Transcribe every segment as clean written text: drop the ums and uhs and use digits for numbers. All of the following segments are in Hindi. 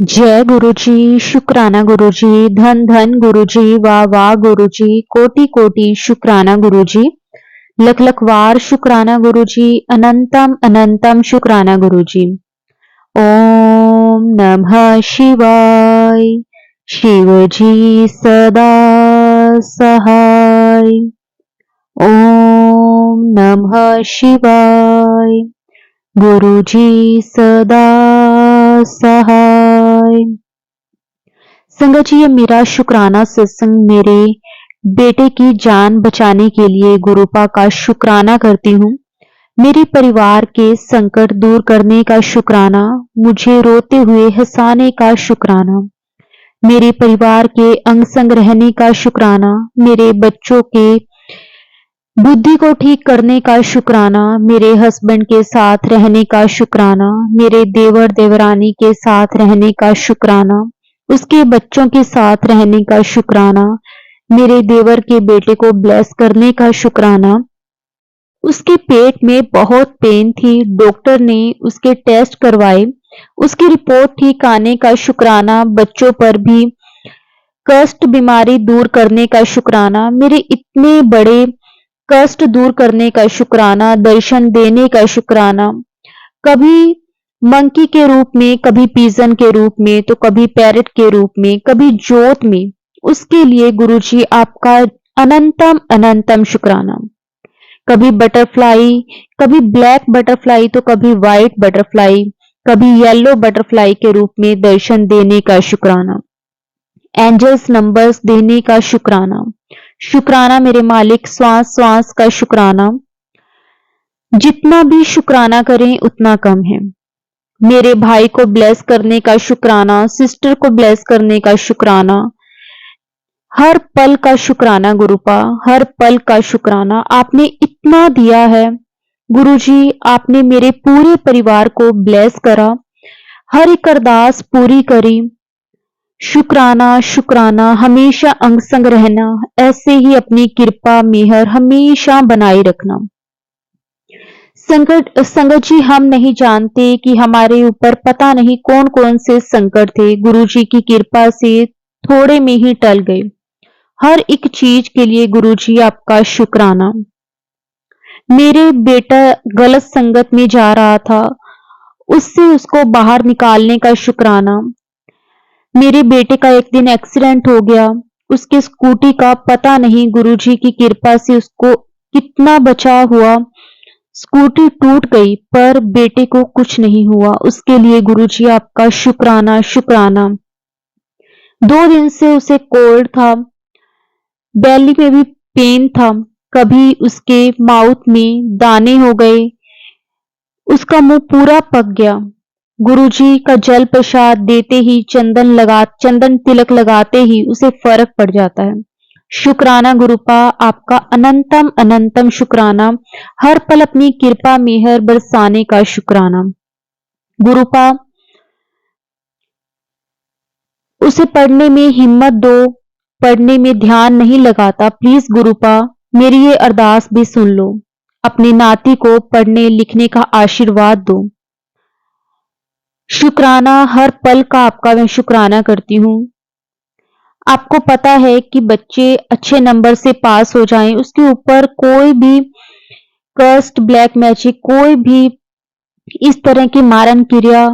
जय गुरुजी, शुक्राना गुरुजी, धन धन गुरुजी, वाह वाह गुरुजी, कोटि कोटि शुक्राना गुरुजी, लख लख वार शुक्राना गुरुजी, अनंतम अनंतम शुक्राना गुरुजी। ओम नमः शिवाय। शिवजी सदा सहाय। ओम नमः शिवाय। गुरुजी सदा सहाय। संगत जी, ये मेरा शुक्राना सत्संग मेरे बेटे की जान बचाने के लिए गुरुपा का शुक्राना करती हूँ। मेरे परिवार के संकट दूर करने का शुक्राना, मुझे रोते हुए हंसाने का शुक्राना, मेरे परिवार के अंग संग रहने का शुक्राना, मेरे बच्चों के बुद्धि को ठीक करने का शुक्राना, मेरे हस्बैंड के साथ रहने का शुक्राना, मेरे देवर देवरानी के साथ रहने का शुक्राना, उसके बच्चों के साथ रहने का शुक्राना, मेरे देवर के बेटे को ब्लेस करने का शुक्राना। उसके पेट में बहुत पेन थी, डॉक्टर ने उसके टेस्ट करवाए, उसकी रिपोर्ट ठीक आने का शुक्राना, बच्चों पर भी कष्ट बीमारी दूर करने का शुक्राना, मेरे इतने बड़े कष्ट दूर करने का शुक्राना, दर्शन देने का शुक्राना, कभी मंकी के रूप में, कभी पिजन के रूप में, तो कभी पैरट के रूप में, कभी जोत में, उसके लिए गुरुजी आपका अनंतम अनंतम शुक्राना। कभी बटरफ्लाई, कभी ब्लैक बटरफ्लाई, तो कभी व्हाइट बटरफ्लाई, कभी येलो बटरफ्लाई के रूप में दर्शन देने का शुक्राना, एंजल्स नंबर्स देने का शुक्राना। शुक्राना मेरे मालिक, श्वास श्वास का शुक्राना। जितना भी शुक्राना करें उतना कम है। मेरे भाई को ब्लेस करने का शुक्राना, सिस्टर को ब्लेस करने का शुक्राना, हर पल का शुक्राना गुरुपा, हर पल का शुक्राना। आपने इतना दिया है गुरुजी, आपने मेरे पूरे परिवार को ब्लेस करा, हर एक अरदास पूरी करी। शुक्राना शुक्राना, हमेशा अंग संग रहना, ऐसे ही अपनी कृपा मेहर हमेशा बनाए रखना। संगत जी, हम नहीं जानते कि हमारे ऊपर पता नहीं कौन कौन से संकट थे, गुरुजी की कृपा से थोड़े में ही टल गए। हर एक चीज के लिए गुरुजी आपका शुक्राना। मेरे बेटा गलत संगत में जा रहा था, उससे उसको बाहर निकालने का शुक्राना। मेरे बेटे का एक दिन एक्सीडेंट हो गया, उसके स्कूटी का पता नहीं गुरुजी की कृपा से उसको कितना बचा हुआ, स्कूटी टूट गई पर बेटे को कुछ नहीं हुआ। उसके लिए गुरुजी आपका शुक्राना शुक्राना। 2 दिन से उसे कोल्ड था, बेली में भी पेन था, कभी उसके माउथ में दाने हो गए, उसका मुंह पूरा पक गया। गुरुजी का जल प्रसाद देते ही, चंदन तिलक लगाते ही उसे फर्क पड़ जाता है। शुक्राना गुरुपा, आपका अनंतम अनंतम शुक्राना। हर पल अपनी कृपा मेहर बरसाने का शुक्राना गुरुपा। उसे पढ़ने में हिम्मत दो, पढ़ने में ध्यान नहीं लगाता, प्लीज गुरुपा मेरी ये अरदास भी सुन लो, अपनी नाती को पढ़ने लिखने का आशीर्वाद दो। शुक्राना, हर पल का आपका मैं शुक्राना करती हूँ। आपको पता है कि बच्चे अच्छे नंबर से पास हो जाएं, उसके ऊपर कोई भी कस्ट, ब्लैक मैजिक, कोई भी इस तरह की मारन क्रिया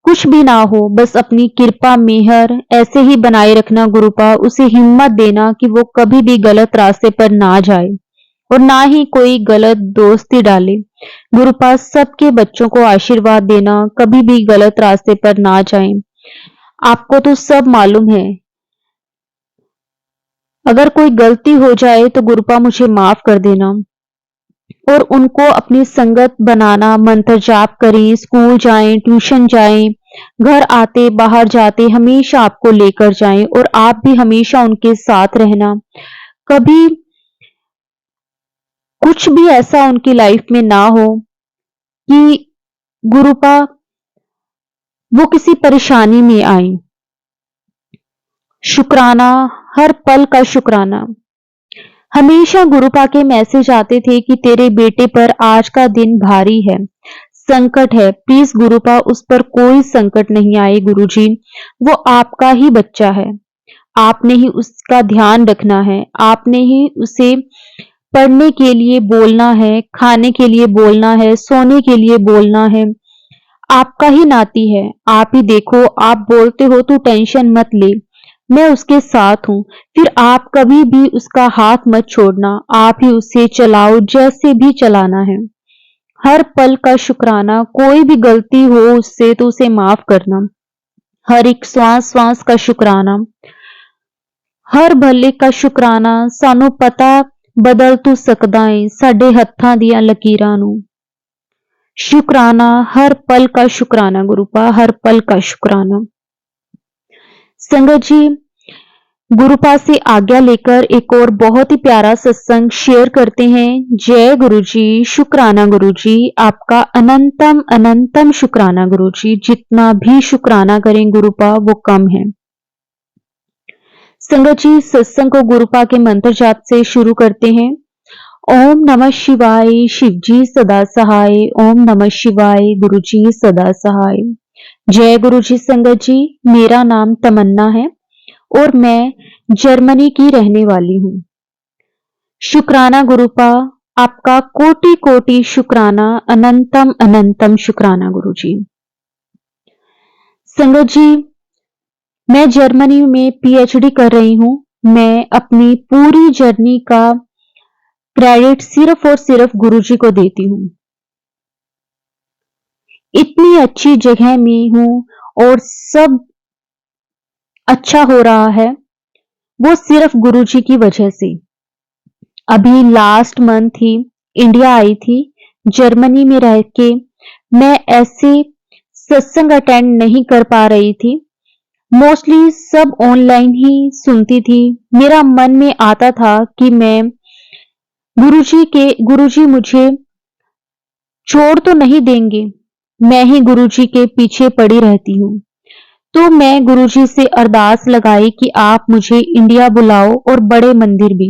कुछ भी ना हो, बस अपनी कृपा मेहर ऐसे ही बनाए रखना गुरुपा। उसे हिम्मत देना कि वो कभी भी गलत रास्ते पर ना जाए और ना ही कोई गलत दोस्ती डाले। गुरुपा सबके बच्चों को आशीर्वाद देना, कभी भी गलत रास्ते पर ना जाएं। आपको तो सब मालूम है, अगर कोई गलती हो जाए तो गुरुपा मुझे माफ कर देना। और उनको अपनी संगत बनाना, मंत्र जाप करें, स्कूल जाएं, ट्यूशन जाएं, घर आते बाहर जाते हमेशा आपको लेकर जाएं और आप भी हमेशा उनके साथ रहना। कभी कुछ भी ऐसा उनकी लाइफ में ना हो कि गुरुपा वो किसी परेशानी में आए। शुक्राना, हर पल का शुक्राना। हमेशा गुरुपा के मैसेज आते थे कि तेरे बेटे पर आज का दिन भारी है, संकट है, प्लीज गुरुपा उस पर कोई संकट नहीं आए गुरुजी। वो आपका ही बच्चा है, आपने ही उसका ध्यान रखना है, आपने ही उसे पढ़ने के लिए बोलना है, खाने के लिए बोलना है, सोने के लिए बोलना है। आपका ही नाती है, आप ही देखो, आप बोलते हो तो टेंशन मत ले, मैं उसके साथ हूं। फिर आप कभी भी उसका हाथ मत छोड़ना, आप ही उसे चलाओ जैसे भी चलाना है। हर पल का शुक्राना, कोई भी गलती हो उससे तो उसे माफ करना। हर एक श्वास श्वास का शुक्राना, हर भले का शुक्राना। सानू पता बदल तू सकदा है साडे हत्थां दियां लकीरां नू। शुक्राना, हर पल का शुक्राना गुरुपा, हर पल का शुक्राना। संगत जी, गुरुपा से आज्ञा लेकर एक और बहुत ही प्यारा सत्संग शेयर करते हैं। जय गुरु जी, शुक्राना गुरु जी, आपका अनंतम अनंतम शुक्राना गुरु जी। जितना भी शुक्राना करें गुरुपा वो कम है। संगत जी, सत्संग को गुरुपा के मंत्र जाप से शुरू करते हैं। ओम नमः शिवाय, शिव जी सदा सहाय। ओम नमः शिवाय, गुरु जी सदा सहाय। जय गुरु जी। संगत जी, मेरा नाम तमन्ना है और मैं जर्मनी की रहने वाली हूं। शुक्राना गुरुपा, आपका कोटि कोटि शुक्राना, अनंतम अनंतम शुक्राना गुरु जी। संगत जी, मैं जर्मनी में पीएचडी कर रही हूं। मैं अपनी पूरी जर्नी का क्रेडिट सिर्फ और सिर्फ गुरुजी को देती हूं। इतनी अच्छी जगह में हूं और सब अच्छा हो रहा है वो सिर्फ गुरुजी की वजह से। अभी last month he India I थी। जर्मनी में रह के मैं ऐसे सत्संग अटेंड नहीं कर पा रही थी। मोस्टली सब ऑनलाइन ही सुनती थी। मेरा मन में आता था कि मैं गुरुजी मुझे छोड़ तो नहीं देंगे, मैं ही गुरुजी के पीछे पड़ी रहती हूँ। तो मैं गुरुजी से अरदास लगाई कि आप मुझे इंडिया बुलाओ और बड़े मंदिर भी।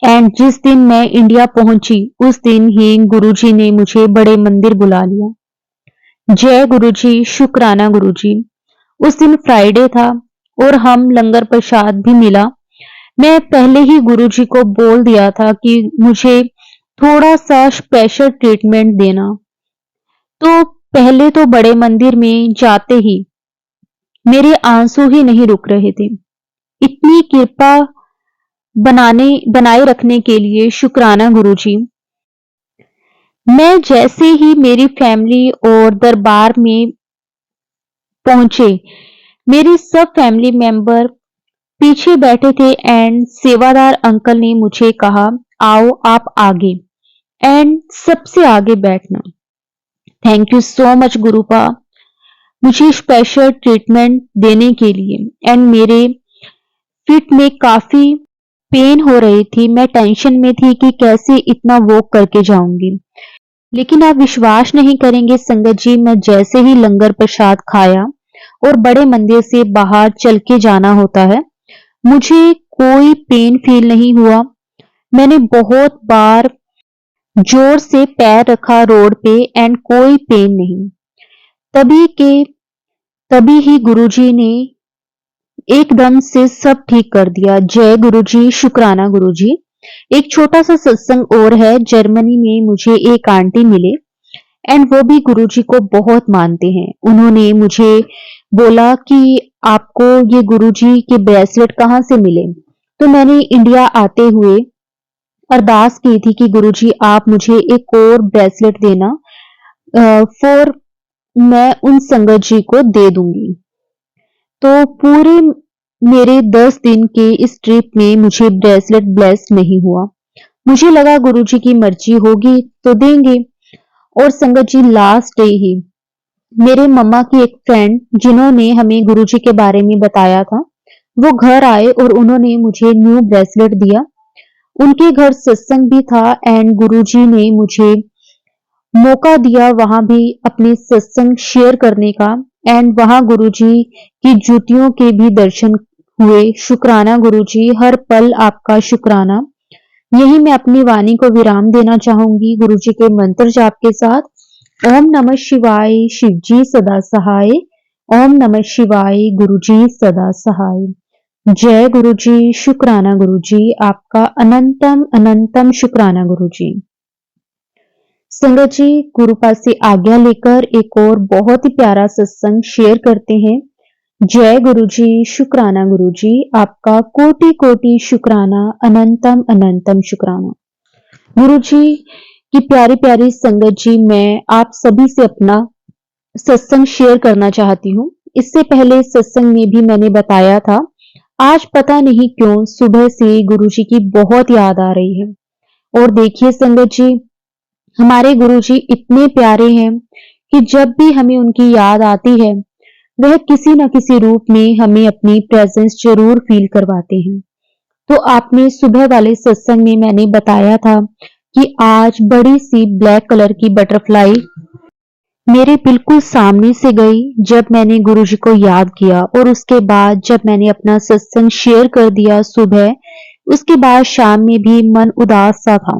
एंड जिस दिन मैं इंडिया पहुंची उस दिन ही गुरुजी ने मुझे बड़े मंदिर बुला लिया। जय गुरुजी, शुक्राना गुरुजी। उस दिन फ्राइडे था और हम लंगर प्रसाद भी मिला। मैं पहले ही गुरुजी को बोल दिया था कि मुझे थोड़ा सा स्पेशल ट्रीटमेंट देना। तो पहले तो बड़े मंदिर में जाते ही मेरे आंसू ही नहीं रुक रहे थे। इतनी कृपा बनाए रखने के लिए शुक्राना गुरुजी। मैं जैसे ही मेरी फैमिली और दरबार में पहुंचे, मेरी सब फैमिली मेंबर पीछे बैठे थे एंड सेवादार अंकल ने मुझे कहा, आओ आप आगे एंड सबसे आगे बैठना। थैंक यू सो मच गुरुपा, मुझे स्पेशल ट्रीटमेंट देने के लिए। एंड मेरे फिट में काफी पेन हो रही थी। मैं टेंशन में थी कि कैसे इतना वॉक करके जाऊंगी। लेकिन आप विश्वास नहीं करेंगे संगत जी, मैं जैसे ही लंगर प्रसाद खाया और बड़े मंदिर से बाहर चल के जाना होता है, मुझे कोई पेन फील नहीं हुआ। मैंने बहुत बार जोर से पैर रखा रोड पे एंड कोई पेन नहीं। तभी ही गुरुजी ने एकदम से सब ठीक कर दिया। जय गुरुजी, शुक्राना गुरुजी। एक छोटा सा सत्संग और है। जर्मनी में मुझे एक आंटी मिले एंड वो भी गुरुजी को बहुत मानते हैं। उन्होंने मुझे बोला कि आपको ये गुरुजी के ब्रेसलेट कहाँ से मिले। तो मैंने इंडिया आते हुए अरदास की थी कि गुरुजी आप मुझे एक और ब्रेसलेट देना, फॉर मैं उन संगत जी को दे दूंगी। तो पूरे मेरे 10 दिन के इस ट्रिप में मुझे ब्रेसलेट ब्लेस नहीं हुआ। मुझे लगा गुरुजी की मर्जी होगी तो देंगे। और संगत जी, लास्ट डे ही मेरे मम्मा की एक फ्रेंड जिन्होंने हमें गुरुजी के बारे में बताया था, वो घर आए और उन्होंने मुझे न्यू ब्रेसलेट दिया। उनके घर सत्संग भी था एंड गुरुजी ने मुझे मौका दिया वहां भी अपने सत्संग शेयर करने का। एंड वहां गुरुजी की जूतियों के भी दर्शन हुए। शुक्राना गुरुजी, हर पल आपका शुक्राना। यही मैं अपनी वाणी को विराम देना चाहूंगी गुरुजी के मंत्र जाप के साथ। ओम नमः शिवाय, शिवजी सदा सहाय। ओम नमः शिवाय, गुरुजी सदा सहाय। जय गुरुजी, शुक्राना गुरुजी, आपका अनंतम अनंतम शुक्राना गुरुजी। संगत जी, गुरुपा से आज्ञा लेकर एक और बहुत ही प्यारा सत्संग शेयर करते हैं। जय गुरुजी, शुक्राना गुरुजी, आपका कोटि कोटि शुक्राना, अनंतम अनंतम शुक्राना। गुरुजी की प्यारी प्यारी संगत जी, मैं आप सभी से अपना सत्संग शेयर करना चाहती हूँ। इससे पहले सत्संग में भी मैंने बताया था, आज पता नहीं क्यों सुबह से गुरुजी की बहुत याद आ रही है। और देखिए संगत जी, हमारे गुरुजी इतने प्यारे हैं कि जब भी हमें उनकी याद आती है, वह किसी न किसी रूप में हमें अपनी प्रेजेंस जरूर फील करवाते हैं। तो आपने सुबह वाले सत्संग में मैंने बताया था कि आज बड़ी सी ब्लैक कलर की बटरफ्लाई मेरे बिल्कुल सामने से गई जब मैंने गुरुजी को याद किया, और उसके बाद जब मैंने अपना सत्संग शेयर कर दिया सुबह, उसके बाद शाम में भी मन उदास सा था।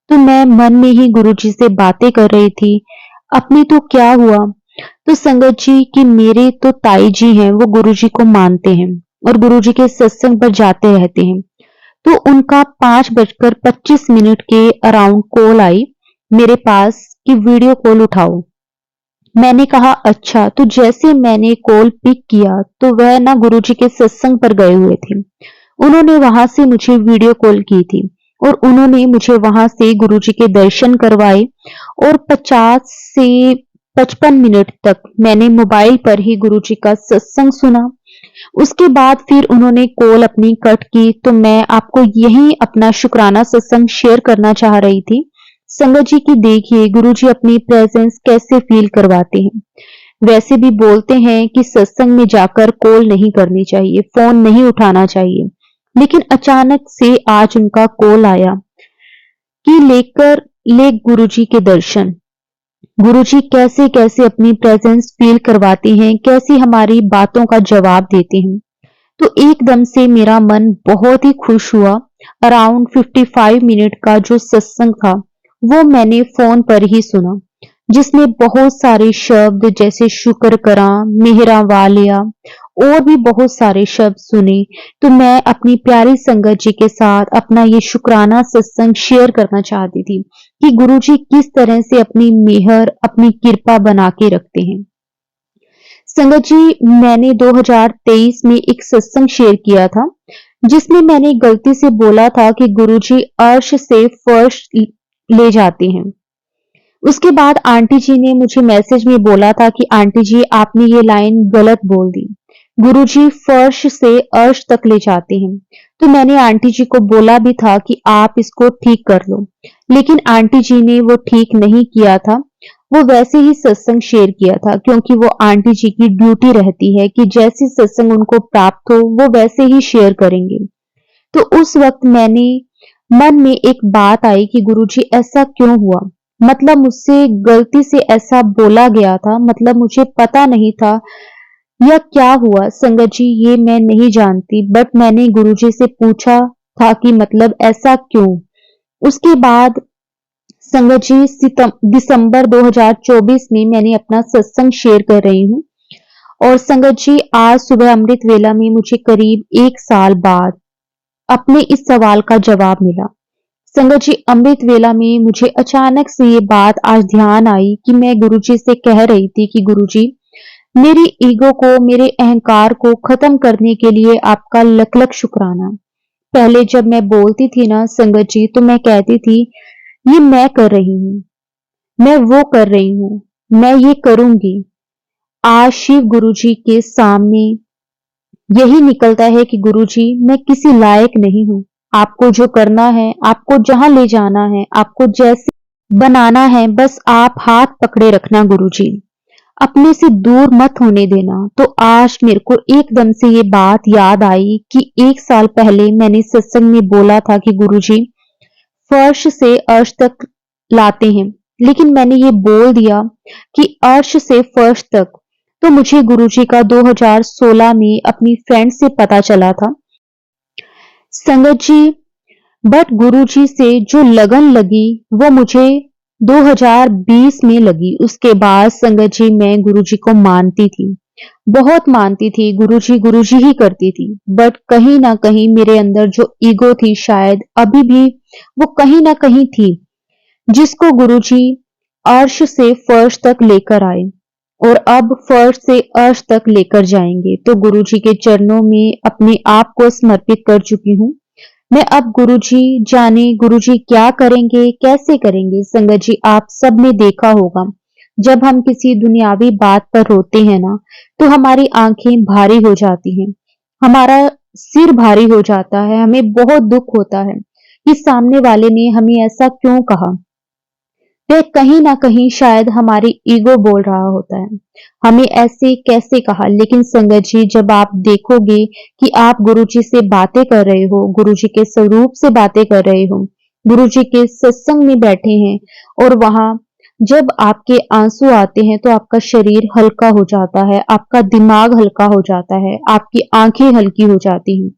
तो मैं मन में ही गुरुजी से बातें कर रही थी, अपनी तो क्या हुआ। तो संगत जी कि मेरे तो ताई जी हैं, वो गुरुजी को मानते हैं और गुरुजी के सत्संग पर जाते रहते हैं। तो उनका 5:25 के अराउंड कॉल आई मेरे पास कि वीडियो कॉल उठाओ। मैंने कहा अच्छा। तो जैसे मैंने कॉल पिक किया तो वह ना गुरुजी के सत्संग पर गए हुए थे। उन्होंने वहां से मुझे वीडियो कॉल की थी और उन्होंने मुझे वहां से गुरुजी के दर्शन करवाए, और 50 से 55 मिनट तक मैंने मोबाइल पर ही गुरुजी का सत्संग सुना। उसके बाद फिर उन्होंने कॉल अपनी कट की, तो मैं आपको यही अपना शुक्राना सत्संग शेयर करना चाह रही थी। संगत जी की देखिए गुरुजी अपनी प्रेजेंस कैसे फील करवाते हैं। वैसे भी बोलते हैं कि सत्संग में जाकर कॉल नहीं करनी चाहिए, फोन नहीं उठाना चाहिए, लेकिन अचानक से आज उनका कॉल आया कि ले गुरुजी के दर्शन। गुरुजी कैसे कैसे अपनी प्रेजेंस फील करवाते हैं, कैसी हमारी बातों का जवाब देते हैं। तो एकदम से मेरा मन बहुत ही खुश हुआ। अराउंड 55 मिनट का जो सत्संग था वो मैंने फोन पर ही सुना, जिसमें बहुत सारे शब्द जैसे शुक्र करा, मेहरा वालिया और भी बहुत सारे शब्द सुने। तो मैं अपनी प्यारी संगत जी के साथ अपना ये शुक्राना सत्संग शेयर करना चाहती थी कि गुरुजी किस तरह से अपनी मेहर, अपनी कृपा बना के रखते हैं। संगत जी, मैंने 2023 में एक सत्संग शेयर किया था, जिसमें मैंने गलती से बोला था कि गुरुजी अर्श से फर्श ले जाते हैं। उसके बाद आंटी जी ने मुझे मैसेज में बोला था कि आंटी जी आपने ये लाइन गलत बोल दी, गुरुजी फर्श से अर्श तक ले जाते हैं। तो मैंने आंटी जी को बोला भी था कि आप इसको ठीक कर लो, लेकिन आंटी जी ने वो ठीक नहीं किया था। वो वैसे ही सत्संग शेयर किया था, क्योंकि वो आंटी जी की ड्यूटी रहती है कि जैसे सत्संग उनको प्राप्त हो वो वैसे ही शेयर करेंगे। तो उस वक्त मैंने मन में एक बात आई कि गुरुजी ऐसा क्यों हुआ, मतलब मुझसे गलती से ऐसा बोला गया था, मतलब मुझे पता नहीं था या क्या हुआ। संगत जी ये मैं नहीं जानती, बट मैंने गुरुजी से पूछा था कि मतलब ऐसा क्यों। उसके बाद संगत जी दिसंबर 2024 में मैंने अपना सत्संग शेयर कर रही हूँ, और संगत जी आज सुबह अमृत वेला में मुझे करीब 1 साल बाद अपने इस सवाल का जवाब मिला। संगत जी अमृत वेला में मुझे अचानक से ये बात आज ध्यान आई कि मैं गुरुजी से कह रही थी कि गुरुजी मेरी ईगो को, मेरे अहंकार को खत्म करने के लिए आपका लख लख शुक्राना। पहले जब मैं बोलती थी ना संगत जी, तो मैं कहती थी ये मैं कर रही हूँ, मैं वो कर रही हूँ, मैं ये करूंगी। आज शिव गुरुजी के सामने यही निकलता है कि गुरुजी मैं किसी लायक नहीं हूँ। आपको जो करना है, आपको जहां ले जाना है, आपको जैसे बनाना है, बस आप हाथ पकड़े रखना गुरुजी, अपने से दूर मत होने देना। तो आज मेरे को एकदम से ये बात याद आई कि 1 साल पहले मैंने सत्संग में बोला था कि गुरुजी फर्श से अर्श तक लाते हैं, लेकिन मैंने ये बोल दिया कि अर्श से फर्श तक। तो मुझे गुरुजी का 2016 में अपनी फ्रेंड से पता चला था संगत जी। बट गुरुजी से जो लगन लगी वो मुझे 2020 में लगी। उसके बाद संगत जी मैं गुरुजी को मानती थी, बहुत मानती थी, गुरुजी ही करती थी। बट कहीं ना कहीं मेरे अंदर जो ईगो थी, शायद अभी भी वो कहीं ना कहीं थी, जिसको गुरुजी अर्श से फर्श तक लेकर आए और अब फर्श से अर्श तक लेकर जाएंगे। तो गुरुजी के चरणों में अपने आप को समर्पित कर चुकी हूँ। मैं अब गुरुजी जाने गुरुजी क्या करेंगे, कैसे करेंगे। संगत जी आप सब ने देखा होगा, जब हम किसी दुनियावी बात पर रोते हैं ना, तो हमारी आंखें भारी हो जाती हैं, हमारा सिर भारी हो जाता है, हमें बहुत दुख होता है कि सामने वाले ने हमें ऐसा क्यों कहा। तो कहीं ना कहीं शायद हमारी ईगो बोल रहा होता है, हमें ऐसे कैसे कहा। लेकिन संगत जी जब आप देखोगे कि आप गुरुजी से बातें कर रहे हो, गुरुजी के स्वरूप से बातें कर रहे हो, गुरुजी के सत्संग में बैठे हैं, और वहां जब आपके आंसू आते हैं तो आपका शरीर हल्का हो जाता है, आपका दिमाग हल्का हो जाता है, आपकी आंखें हल्की हो जाती हैं,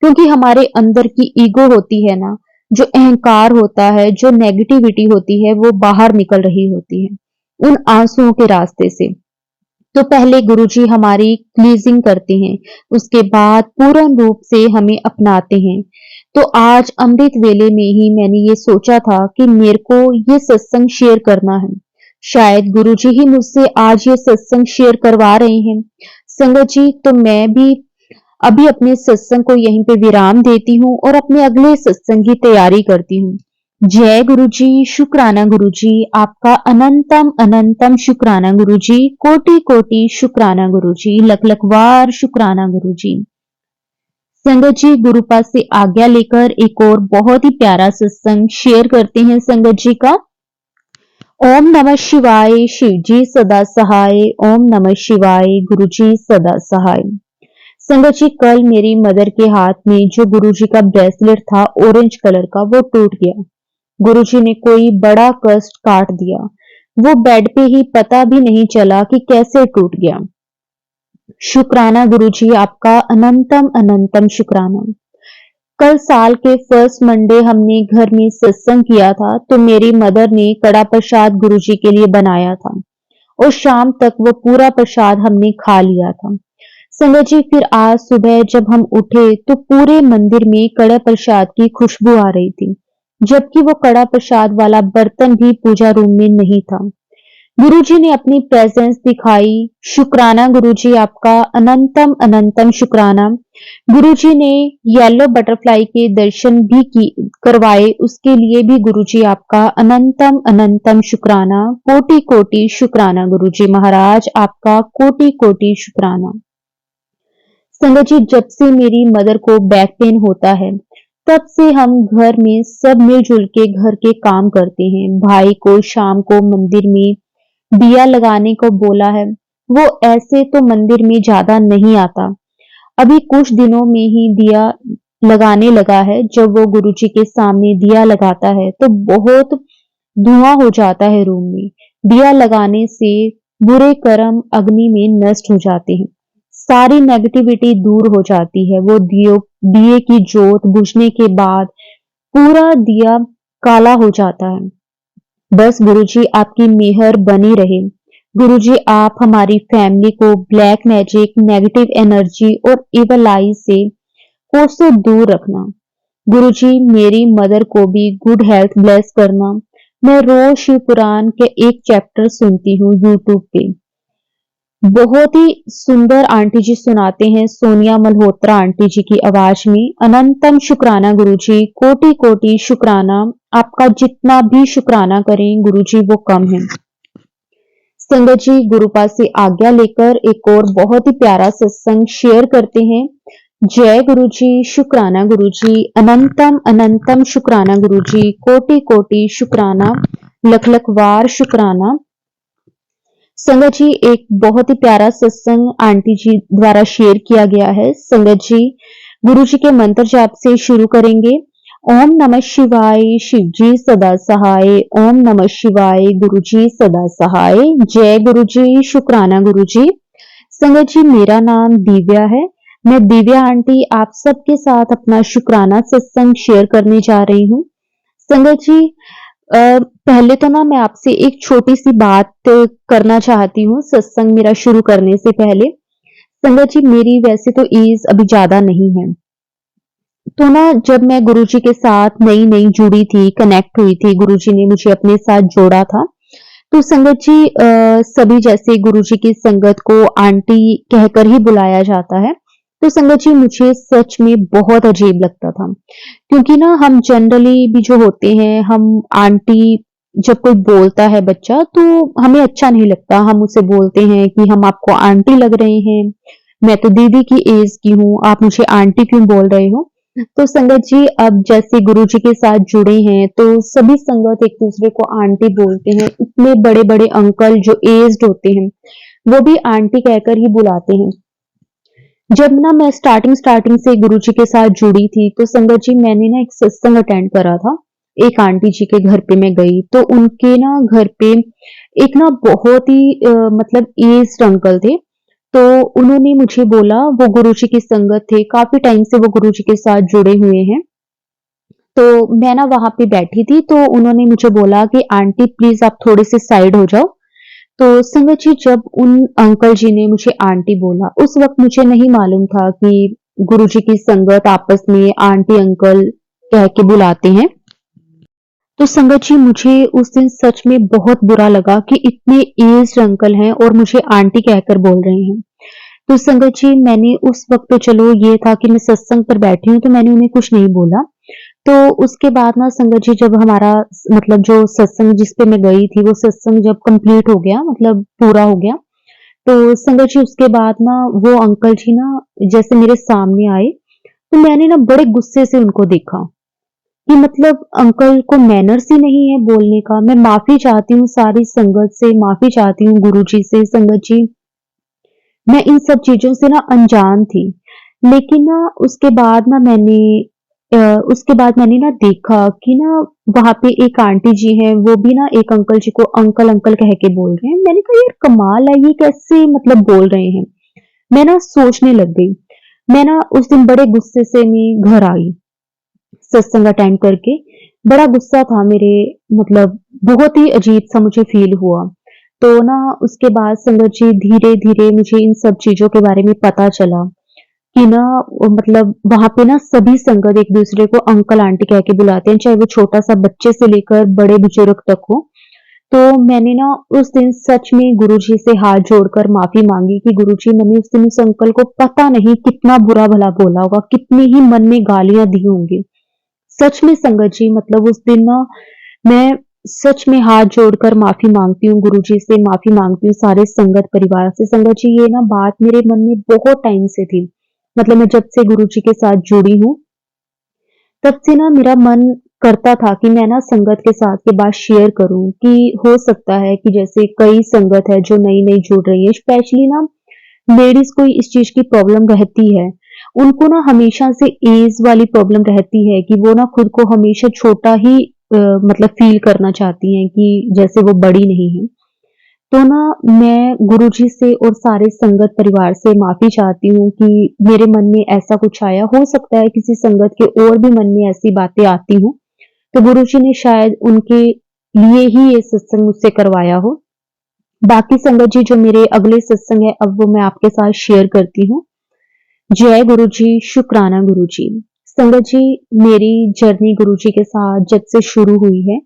क्योंकि हमारे अंदर की ईगो होती है ना, जो अहंकार होता है, जो नेगेटिविटी होती है, वो बाहर निकल रही होती है उन आंसुओं के रास्ते से। तो पहले गुरुजी हमारी क्लीजिंग करते हैं, उसके बाद पूर्ण रूप से हमें अपनाते हैं। तो आज अमृत वेले में ही मैंने ये सोचा था कि मेरे को ये सत्संग शेयर करना है। शायद गुरुजी ही मुझसे आज ये सत्संग शेयर करवा रहे हैं। संगत जी तो मैं भी अभी अपने सत्संग को यहीं पे विराम देती हूँ और अपने अगले सत्संग की तैयारी करती हूँ। जय गुरु जी, शुक्राना गुरु जी, आपका अनंतम अनंतम शुक्राना गुरु जी, कोटि कोटि शुक्राना गुरु जी, लख लख वार शुक्राना गुरु जी। संगत जी गुरुपाद से आज्ञा लेकर एक और बहुत ही प्यारा सत्संग शेयर करते हैं संगत जी का। ओम नमः शिवाय, शिव जी सदा सहाय। ओम नमः शिवाय, गुरु जी सदा सहाय। संगत जी कल मेरी मदर के हाथ में जो गुरुजी का ब्रेसलेट था ऑरेंज कलर का, वो टूट गया। गुरुजी ने कोई बड़ा कष्ट काट दिया, वो बेड पे ही पता भी नहीं चला कि कैसे टूट गया। शुक्राना गुरुजी, आपका अनंतम अनंतम शुक्राना। कल साल के फर्स्ट मंडे हमने घर में सत्संग किया था, तो मेरी मदर ने कड़ा प्रसाद गुरुजी के लिए बनाया था और शाम तक वो पूरा प्रसाद हमने खा लिया था। संगत जी फिर आज सुबह जब हम उठे तो पूरे मंदिर में कड़ा प्रसाद की खुशबू आ रही थी, जबकि वो कड़ा प्रसाद वाला बर्तन भी पूजा रूम में नहीं था। गुरुजी ने अपनी प्रेजेंस दिखाई। शुक्राना गुरुजी, आपका अनंतम अनंतम शुक्राना। गुरुजी ने येलो बटरफ्लाई के दर्शन भी करवाए, उसके लिए भी गुरुजी आपका अनंतम अनंतम शुक्राना, कोटि कोटि शुक्राना। गुरुजी महाराज आपका कोटि कोटि शुक्राना। संगत जी जब से मेरी मदर को बैक पेन होता है, तब से हम घर में सब मिलजुल के घर के काम करते हैं। भाई को शाम को मंदिर में दिया लगाने को बोला है। वो ऐसे तो मंदिर में ज्यादा नहीं आता, अभी कुछ दिनों में ही दिया लगाने लगा है। जब वो गुरुजी के सामने दिया लगाता है तो बहुत धुआं हो जाता है रूम में। दिया लगाने से बुरे कर्म अग्नि में नष्ट हो जाते हैं, सारी नेगेटिविटी दूर हो जाती है। वो दिए की जोत बुझने के बाद पूरा दिया काला हो जाता है। बस गुरुजी आपकी मेहर बनी रहे। गुरुजी आप हमारी फैमिली को ब्लैक मैजिक, नेगेटिव एनर्जी और इवल आई से कोसों दूर रखना। गुरुजी मेरी मदर को भी गुड हेल्थ ब्लेस करना। मैं रोज शिव पुराण के एक चैप्टर सुनती हूँ यूट्यूब पे, बहुत ही सुंदर आंटी जी सुनाते हैं, सोनिया मल्होत्रा आंटी जी की आवाज में। अनंतम शुक्राना गुरुजी, कोटि कोटि शुक्राना। आपका जितना भी शुक्राना करें गुरुजी वो कम है। संगत जी गुरुपाद से आज्ञा लेकर एक और बहुत ही प्यारा सत्संग शेयर करते हैं। जय गुरुजी, शुक्राना गुरुजी, अनंतम अनंतम शुक्राना गुरुजी, कोटि कोटि शुक्राना, लख लख वार शुक्राना। संगत जी एक बहुत ही प्यारा सत्संग आंटी जी द्वारा शेयर किया गया है। संगत जी गुरु जी के मंत्र जाप से शुरू करेंगे। ओम नमः शिवाय, शिव जी सदा सहाय। ओम नमः शिवाय, गुरु जी सदा सहाय। जय गुरु जी, शुक्राना गुरु जी। संगत जी मेरा नाम दिव्या है, मैं दिव्या आंटी आप सबके साथ अपना शुक्राना सत्संग शेयर करने जा रही हूँ। संगत जी पहले तो ना मैं आपसे एक छोटी-सी बात करना चाहती हूँ सत्संग मेरा शुरू करने से पहले। संगत जी, मेरी वैसे तो ऐज अभी ज़्यादा नहीं है। तो ना जब मैं गुरुजी के साथ नई-नई जुड़ी थी, कनेक्ट हुई थी, गुरुजी ने मुझे अपने साथ जोड़ा था। तो संगत जी, सभी जैसे गुरुजी की संगत को आंटी कहकर ही बुलाया जाता है। तो संगत जी, मुझे सच में बहुत अजीब लगता था। क्योंकि ना हम जनरली भी जो होते हैं, हम आंटी जब कोई बोलता है बच्चा तो हमें अच्छा नहीं लगता। हम उसे बोलते हैं कि हम आपको आंटी लग रहे हैं, मैं तो दीदी की एज की हूँ, आप मुझे आंटी क्यों बोल रहे हो? तो संगत जी, अब जैसे गुरुजी के साथ जुड़े हैं तो सभी संगत एक दूसरे को आंटी बोलते हैं। इतने बड़े-बड़े अंकल जो एज्ड होते हैं, वो भी आंटी कहकर ही बुलाते हैं। जब ना मैं स्टार्टिंग से गुरुजी के साथ जुड़ी थी, तो संगत जी मैंने ना एक सत्संग अटेंड करा था। एक आंटी जी के घर पे मैं गई, तो उनके ना घर पे एक ना बहुत ही मतलब एज्ड अंकल थे। तो उन्होंने मुझे बोला, वो गुरुजी की संगत थे, काफ़ी टाइम से वो गुरुजी के साथ जुड़े हुए हैं। तो मैं ना वहाँ पे बैठी थी, तो उन्होंने मुझे बोला कि आंटी प्लीज़ आप थोड़े से साइड हो जाओ। तो संगत जी, जब उन अंकल जी ने मुझे आंटी बोला, उस वक़्त मुझे नहीं मालूम था कि गुरुजी की संगत आपस में आंटी अंकल कह के बुलाते हैं। तो संगत जी, मुझे उस दिन सच में बहुत बुरा लगा कि इतने एज्ड अंकल हैं और मुझे आंटी कहकर बोल रहे हैं। तो संगत जी, मैंने उस वक़्त तो चलो ये था कि मैं सत्संग पर बैठी हूँ, तो मैंने उन्हें कुछ नहीं बोला। तो उसके बाद ना संगत जी, जब हमारा मतलब जो सत्संग जिस पे मैं गई थी, वो सत्संग जब कंप्लीट हो गया, मतलब पूरा हो गया, तो संगत जी उसके बाद ना वो अंकल जी ना जैसे मेरे सामने आए, तो मैंने ना बड़े गुस्से से उनको देखा कि मतलब अंकल को मैनर्स ही नहीं है बोलने का। मैं माफ़ी चाहती हूँ सारी संगत से, माफ़ी चाहती हूँ गुरुजी से। संगत जी, मैं इन सब चीज़ों से ना अनजान थी। लेकिन ना उसके बाद ना उसके बाद मैंने ना देखा कि ना वहाँ पे एक आंटी जी हैं, वो भी ना एक अंकल जी को अंकल-अंकल कह के बोल रहे हैं। मैंने कहा यार कमाल है, ये कैसे मतलब बोल रहे हैं? मैं ना सोचने लग गई। मैं ना उस दिन बड़े गुस्से से मैं घर आई, सत्संग अटेंड करके। बड़ा गुस्सा था मेरे, मतलब बहुत ही अजीब-सा मुझे फ़ील हुआ। तो ना उसके बाद संगत जी धीरे-धीरे मुझे इन सब चीज़ों के बारे में पता चला कि ना मतलब वहाँ पे ना सभी संगत एक-दूसरे को अंकल आंटी कह के बुलाते हैं, चाहे वो छोटा-सा बच्चे से लेकर बड़े-बुजुर्ग तक हो। तो मैंने ना उस दिन सच में गुरुजी से हाथ जोड़कर माफ़ी माँगी कि गुरुजी, मैंने उस दिन उस अंकल को पता नहीं कितना बुरा-भला बोला होगा, कितनी ही मन में गालियाँ दी होंगी। सच में संगत जी, मतलब उस दिन ना मैं सच में हाथ जोड़कर माफ़ी माँगती हूँ गुरुजी से, माफ़ी माँगती हूँ सारे संगत परिवार से। संगत जी, ये ना बात मेरे मन में बहुत टाइम से थी। मतलब मैं जब से गुरुजी के साथ जुड़ी हूँ, तब से ना मेरा मन करता था कि मैं ना संगत के साथ ये बात शेयर करूँ कि हो सकता है कि जैसे कई संगत है जो नई-नई जुड़ रही है, स्पेशली ना लेडीज़ को इस चीज़ की प्रॉब्लम रहती है। उनको ना हमेशा से ऐज वाली प्रॉब्लम रहती है कि वो ना खुद को हमेशा छोटा ही मतलब फ़ील करना चाहती हैं कि जैसे वो बड़ी नहीं हैं। तो ना मैं गुरुजी से और सारे संगत परिवार से माफ़ी चाहती हूँ कि मेरे मन में ऐसा कुछ आया। हो सकता है किसी संगत के और भी मन में ऐसी बातें आती हों, तो गुरुजी ने शायद उनके लिए ही ये सत्संग मुझसे करवाया हो। बाकी संगत जी, जो मेरे अगले सत्संग है, अब वो मैं आपके साथ शेयर करती हूँ। जय गुरु जी, शुक्राना गुरु जी। संगत जी, मेरी जर्नी गुरु जी के साथ जब से शुरू हुई है,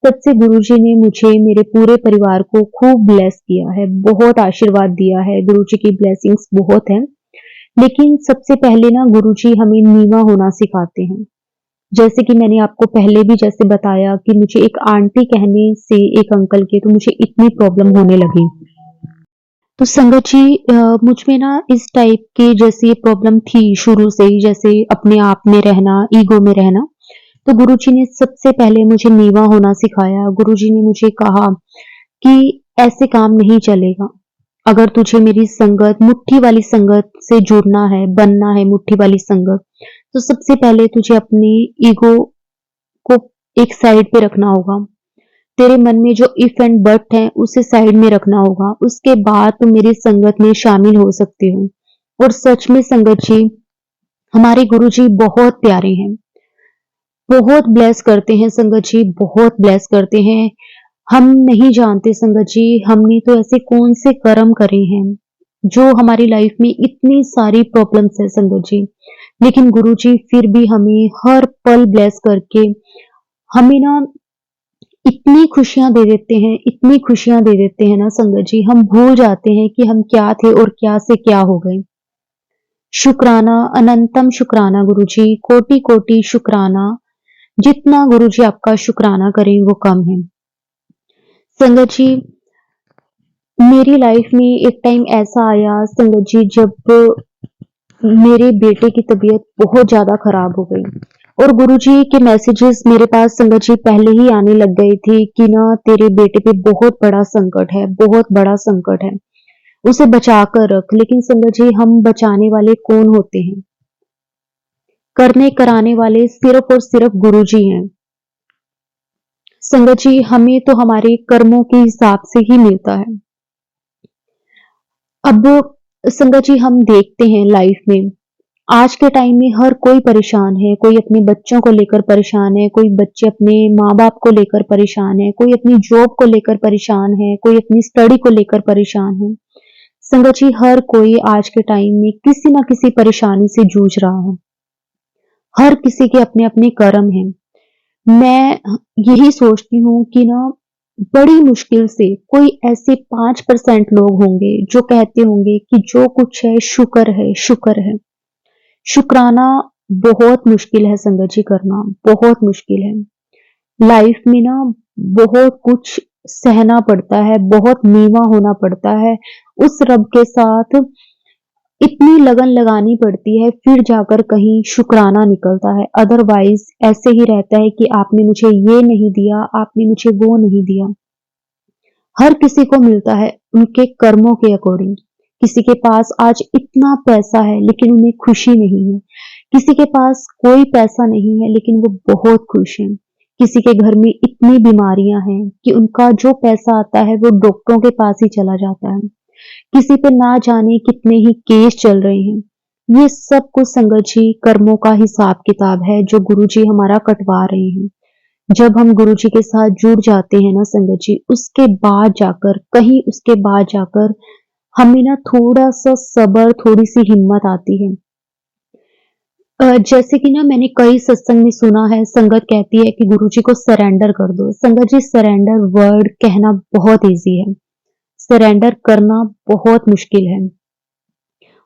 तब से गुरु जी ने मुझे, मेरे पूरे परिवार को खूब ब्लेस किया है, बहुत आशीर्वाद दिया है। गुरु जी की ब्लेसिंग्स बहुत हैं। लेकिन सबसे पहले ना गुरु जी हमें नीवा होना सिखाते हैं। जैसे कि मैंने आपको पहले भी जैसे बताया कि मुझे एक आंटी कहने से एक अंकल के तो मुझे इतनी प्रॉब्लम होने लगी। तो संगत जी, मुझ में ना इस टाइप की जैसे प्रॉब्लम थी शुरू से ही, जैसे अपने आप में रहना, ईगो में रहना। तो गुरुजी ने सबसे पहले मुझे नीवा होना सिखाया। गुरुजी ने मुझे कहा कि ऐसे काम नहीं चलेगा। अगर तुझे मेरी संगत, मुट्ठी वाली संगत से जुड़ना है, बनना है मुट्ठी वाली संगत, तो सबसे पहले तुझे अपनी ईगो को एक साइड पे रखना होगा। तेरे मन में जो इफ एंड बट है उसे साइड में रखना होगा। उसके बाद तुम मेरी संगत में शामिल हो सकते हो। और सच में संगत जी, हमारे गुरुजी बहुत प्यारे हैं। बहुत ब्लेस करते हैं संगत जी, बहुत ब्लेस करते हैं। हम नहीं जानते संगत जी, हमने तो ऐसे कौन से कर्म करे हैं जो हमारी लाइफ में इतनी सारी प्रॉब्लम्स है संगत जी, लेकिन गुरु जी फिर भी हमें हर पल ब्लेस करके हमें ना इतनी खुशियां दे देते हैं, इतनी खुशियां दे देते हैं ना संगत जी, हम भूल जाते हैं कि हम क्या थे और क्या से क्या हो गए। शुक्राना, अनंतम शुक्राना गुरु जी, कोटि कोटि शुक्राना। जितना गुरु जी आपका शुक्राना करें वो कम है। संगत जी, मेरी लाइफ में एक टाइम ऐसा आया संगत जी, जब मेरे बेटे की तबीयत बहुत ज्यादा खराब हो गई और गुरुजी के मैसेजेस मेरे पास संगत जी पहले ही आने लग गए थे कि ना तेरे बेटे पे बहुत बड़ा संकट है, बहुत बड़ा संकट है, उसे बचा कर रख। लेकिन संगत जी, हम बचाने वाले कौन होते हैं? करने कराने वाले सिर्फ और सिर्फ गुरुजी हैं। संगत जी, हमें तो हमारे कर्मों के हिसाब से ही मिलता है। अब संगत जी, हम देखते हैं लाइफ में आज के टाइम में हर कोई परेशान है, कोई अपने बच्चों को लेकर परेशान है, कोई बच्चे अपने माँ-बाप को लेकर परेशान है, कोई अपनी जॉब को लेकर परेशान है, कोई अपनी स्टडी को लेकर परेशान है। संगत जी, हर कोई आज के टाइम में किसी ना किसी परेशानी से जूझ रहा है। हर किसी के अपने-अपने कर्म हैं। मैं यही सोचती हूँ कि ना बड़ी मुश्किल से कोई ऐसे 5% लोग होंगे जो कहते होंगे कि जो कुछ है शुक्र है, शुक्र है। शुक्राना बहुत मुश्किल है संगत जी करना, बहुत मुश्किल है। लाइफ में ना बहुत कुछ सहना पड़ता है, बहुत नीवा होना पड़ता है, उस रब के साथ इतनी लगन लगानी पड़ती है, फिर जाकर कहीं शुक्राना निकलता है। अदरवाइज ऐसे ही रहता है कि आपने मुझे ये नहीं दिया, आपने मुझे वो नहीं दिया। हर किसी को मिलता है उनके कर्मों के अकॉर्डिंग। किसी के पास आज इतना पैसा है लेकिन उन्हें खुशी नहीं है, किसी के पास कोई पैसा नहीं है लेकिन वो बहुत खुश हैं। किसी के घर में इतनी बीमारियां हैं कि उनका जो पैसा आता है वो डॉक्टरों के पास ही चला जाता है। किसी पे ना जाने कितने ही केस चल रहे हैं। ये सब कुछ संगत जी कर्मों का हिसाब किताब है जो गुरु जी हमारा कटवा रहे हैं। जब हम गुरु जी के साथ जुड़ जाते हैं ना संगत जी, उसके बाद जाकर कहीं उसके बाद जाकर हमें ना थोड़ा सा सब्र, थोड़ी सी हिम्मत आती है। जैसे कि ना मैंने कई सत्संग में सुना है, संगत कहती है कि गुरुजी को सरेंडर कर दो। संगत जी, सरेंडर वर्ड कहना बहुत इजी है, सरेंडर करना बहुत मुश्किल है।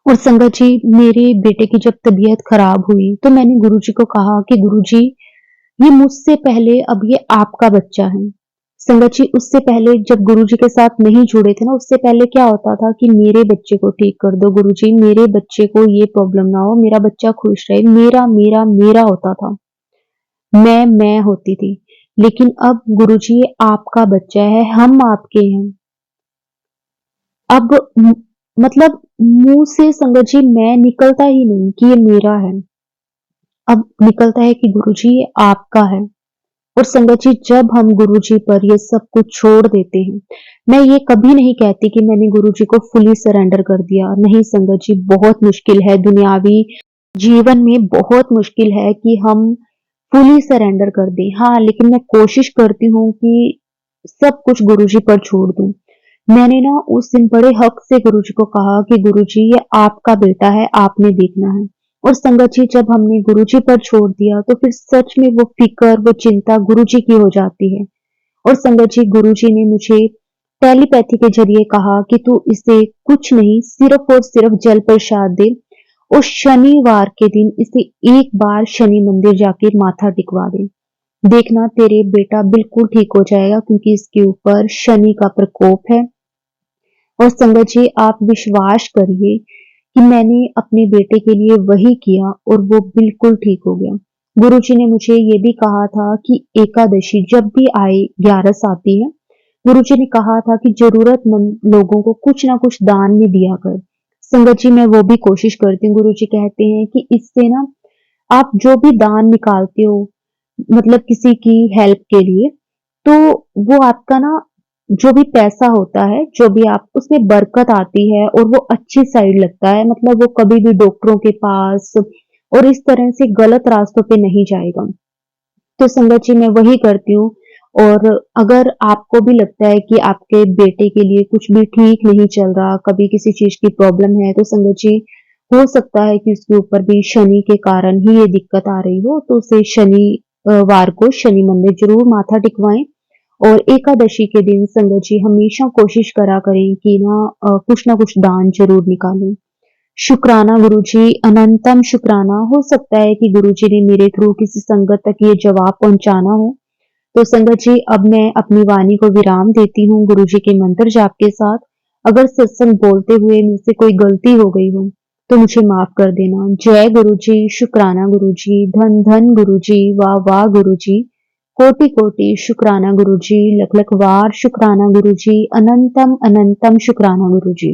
और संगत जी, मेरे बेटे की जब तबीयत खराब हुई तो मैंने गुरुजी को कहा कि गुरुजी, ये मुझसे पहले अब ये आपका बच्चा है। संगत जी, उससे पहले जब गुरुजी के साथ नहीं जुड़े थे ना, उससे पहले क्या होता था कि मेरे बच्चे को ठीक कर दो गुरुजी, मेरे बच्चे को ये प्रॉब्लम ना हो, मेरा बच्चा खुश रहे, मेरा मेरा मेरा होता था। मैं होती थी। लेकिन अब गुरुजी, ये आपका बच्चा है, हम आपके हैं। अब मतलब मुंह से संगत जी मैं निकलता ही नहीं कि ये मेरा है। अब निकलता है कि गुरुजी ये आपका है। और संगत जी, जब हम गुरुजी पर ये सब कुछ छोड़ देते हैं, मैं ये कभी नहीं कहती कि मैंने गुरुजी को फुली सरेंडर कर दिया। नहीं संगत जी, बहुत मुश्किल है, दुनियावी जीवन में बहुत मुश्किल है कि हम फुली सरेंडर कर दें। हाँ, लेकिन मैं कोशिश करती हूँ कि सब कुछ गुरुजी पर छोड़ दूं। मैंने ना उस दिन बड़े हक से गुरुजी को कहा कि गुरुजी, ये आपका बेटा है, आपने देखना है। और संगत जी, जब हमने गुरुजी पर छोड़ दिया तो फिर सच में वो फिक्र, वो चिंता गुरुजी की हो जाती है। और संगत जी, गुरुजी ने मुझे टेलीपैथी के जरिए कहा कि तू इसे कुछ नहीं, सिर्फ और सिर्फ जल प्रसाद दे और शनिवार के दिन इसे एक बार शनि मंदिर जाकर माथा टिकवा दे। देखना तेरे बेटा बिल्कुल ठीक हो जाएगा, क्योंकि इसके ऊपर शनि का प्रकोप है। और संगत जी, आप विश्वास करिए कि मैंने अपने बेटे के लिए वही किया और वो बिल्कुल ठीक हो गया। गुरुजी ने मुझे ये भी कहा था कि एकादशी जब भी आए, 11 आती है, गुरुजी ने कहा था कि जरूरतमंद लोगों को कुछ ना कुछ दान में दिया कर। संगत जी, मैं वो भी कोशिश करती हूँ। गुरुजी कहते हैं कि इससे ना आप जो भी दान निकालते हो, मतलब किसी की हेल्प के लिए, तो वो आपका ना जो भी पैसा होता है, जो भी आप उसमें बरकत आती है और वो अच्छी साइड लगता है। मतलब वो कभी भी डॉक्टरों के पास और इस तरह से गलत रास्तों पे नहीं जाएगा। तो संगत जी मैं वही करती हूँ। और अगर आपको भी लगता है कि आपके बेटे के लिए कुछ भी ठीक नहीं चल रहा, कभी किसी चीज़ की प्रॉब्लम है, तो संगत जी हो सकता है कि उसके ऊपर भी शनि के कारण ही ये दिक्कत आ रही हो, तो उसे वार को शनि मंदिर ज़रूर माथा टिकवाएँ। और एकादशी के दिन संगत जी हमेशा कोशिश करा करें कि कुछ ना कुछ दान ज़रूर निकालें। शुक्राना गुरुजी, अनंतम शुक्राना। हो सकता है कि गुरुजी ने मेरे थ्रू किसी संगत तक ये जवाब पहुँचाना हो। तो संगत जी अब मैं अपनी वाणी को विराम देती हूँ गुरुजी के मंत्र जाप के साथ। अगर सत्संग बोलते हुए मुझसे कोई गलती हो गई हो तो मुझे माफ कर देना। जय गुरुजी, शुक्राना गुरुजी, धन धन गुरुजी, वाह वाह गुरुजी, कोटि कोटि शुक्राना गुरुजी, लख लख वार शुक्राना गुरुजी, अनंतम अनंतम शुक्राना गुरुजी।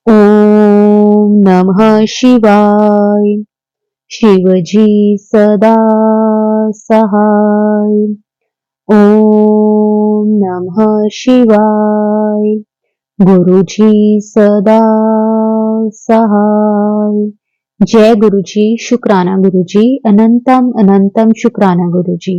ओम नमः शिवाय। शिवजी सदा सहाय। ओम नमः शिवाय। गुरुजी सदा सहाय। जय गुरुजी, शुक्राना गुरुजी, अनंतम अनंतम शुक्राना गुरुजी।